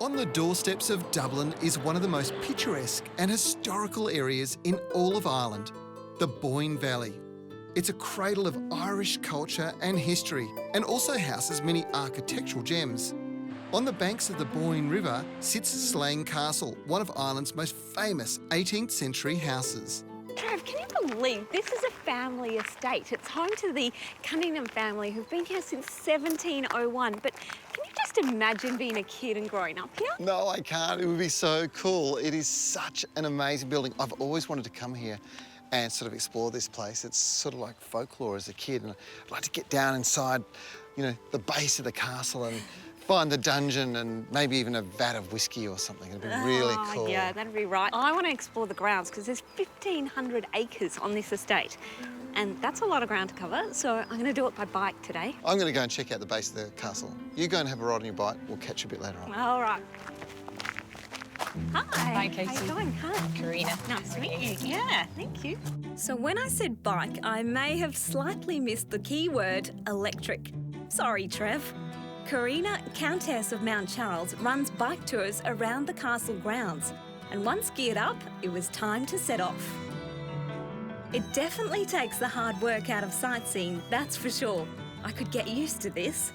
On the doorsteps of Dublin is one of the most picturesque and historical areas in all of Ireland, the Boyne Valley. It's a cradle of Irish culture and history and also houses many architectural gems. On the banks of the Boyne River sits Slane Castle, one of Ireland's most famous 18th century houses. Trev, can you believe this is a family estate? It's home to the Cunningham family who've been here since 1701. But can you just imagine being a kid and growing up here? No, I can't. It would be so cool. It is such an amazing building. I've always wanted to come here and sort of explore this place. It's sort of like folklore as a kid. And I'd like to get down inside, you know, the base of the castle and find the dungeon and maybe even a vat of whiskey or something. It'd be really cool. Yeah, that'd be right. I want to explore the grounds because there's 1,500 acres on this estate. And that's a lot of ground to cover, so I'm going to do it by bike today. I'm going to go and check out the base of the castle. You go and have a ride on your bike. We'll catch you a bit later on. All right. Hi. Hi, Katie. How you going? Hi. Karina. Nice to meet you. Yeah, thank you. So when I said bike, I may have slightly missed the key word electric. Sorry, Trev. Karina, Countess of Mount Charles, runs bike tours around the castle grounds. And once geared up, it was time to set off. It definitely takes the hard work out of sightseeing, that's for sure. I could get used to this.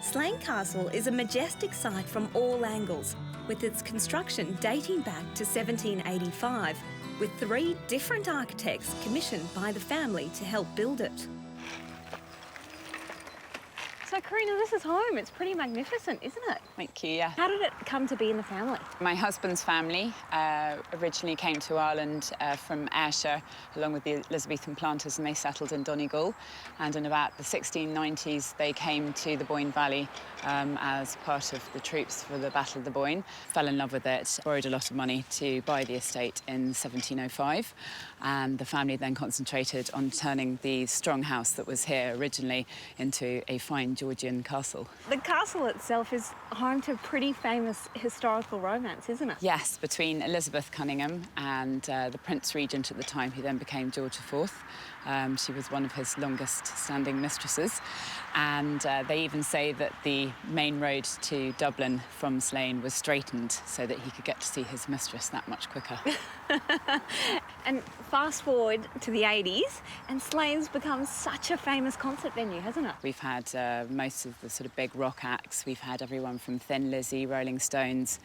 Slane Castle is a majestic sight from all angles, with its construction dating back to 1785, with 3 different architects commissioned by the family to help build it. So, Karina, this is home. It's pretty magnificent, isn't it? Thank you, yeah. How did it come to be in the family? My husband's family originally came to Ireland from Ayrshire, along with the Elizabethan planters, and they settled in Donegal. And in about the 1690s, they came to the Boyne Valley as part of the troops for the Battle of the Boyne. Fell in love with it, borrowed a lot of money to buy the estate in 1705. And the family then concentrated on turning the strong house that was here originally into a fine Georgian castle. The castle itself is home to a pretty famous historical romance, isn't it? Yes, between Elizabeth Cunningham and the Prince Regent at the time, who then became George IV. She was one of his longest-standing mistresses. And they even say that the main road to Dublin from Slane was straightened so that he could get to see his mistress that much quicker. And fast forward to the 80s, and Slane's become such a famous concert venue, hasn't it? We've had most of the sort of big rock acts. We've had everyone from Thin Lizzy, Rolling Stones,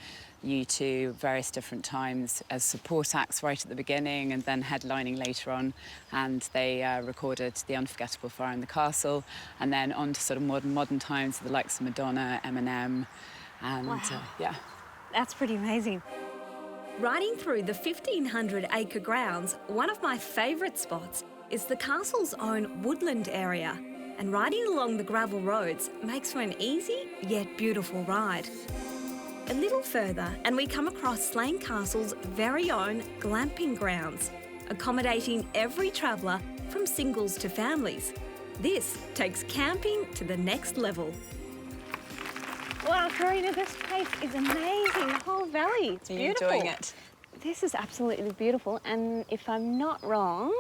U2, various different times as support acts right at the beginning and then headlining later on. And they recorded The Unforgettable Fire in the Castle, and then on to sort of modern times, the likes of Madonna, Eminem, and wow. Yeah. That's pretty amazing. Riding through the 1,500-acre grounds, one of my favourite spots is the castle's own woodland area. And riding along the gravel roads makes for an easy yet beautiful ride. A little further and we come across Slane Castle's very own glamping grounds, accommodating every traveller from singles to families. This takes camping to the next level. Wow, Karina, this place is amazing. The whole valley, it's beautiful. Are you enjoying it? This is absolutely beautiful, and if I'm not wrong,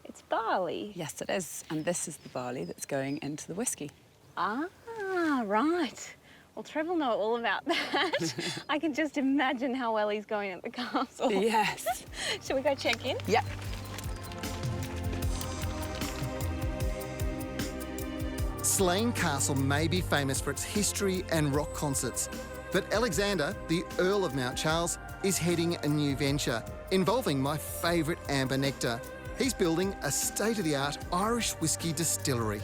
it's barley. Yes, it is. And this is the barley that's going into the whiskey. Ah, right. Well, Trev will know all about that. I can just imagine how well he's going at the castle. Yes. Shall we go check in? Yep. Slane Castle may be famous for its history and rock concerts, but Alexander, the Earl of Mount Charles, is heading a new venture involving my favourite amber nectar. He's building a state-of-the-art Irish whiskey distillery.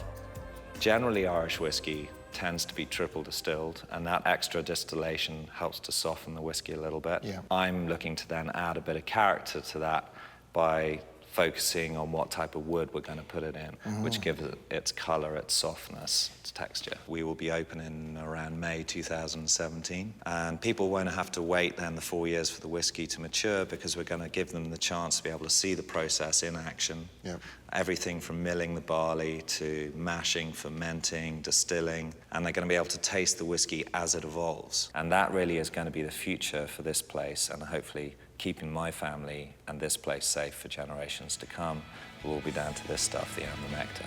Generally, Irish whiskey tends to be triple distilled, and that extra distillation helps to soften the whiskey a little bit. Yeah. I'm looking to then add a bit of character to that by focusing on what type of wood we're going to put it in, which gives it its colour, its softness, its texture. We will be opening around May 2017, and people won't have to wait then the 4 years for the whiskey to mature, because we're going to give them the chance to be able to see the process in action. Yep. Everything from milling the barley to mashing, fermenting, distilling, and they're going to be able to taste the whiskey as it evolves. And that really is going to be the future for this place, and hopefully keeping my family and this place safe for generations to come will all be down to this stuff, the amber nectar.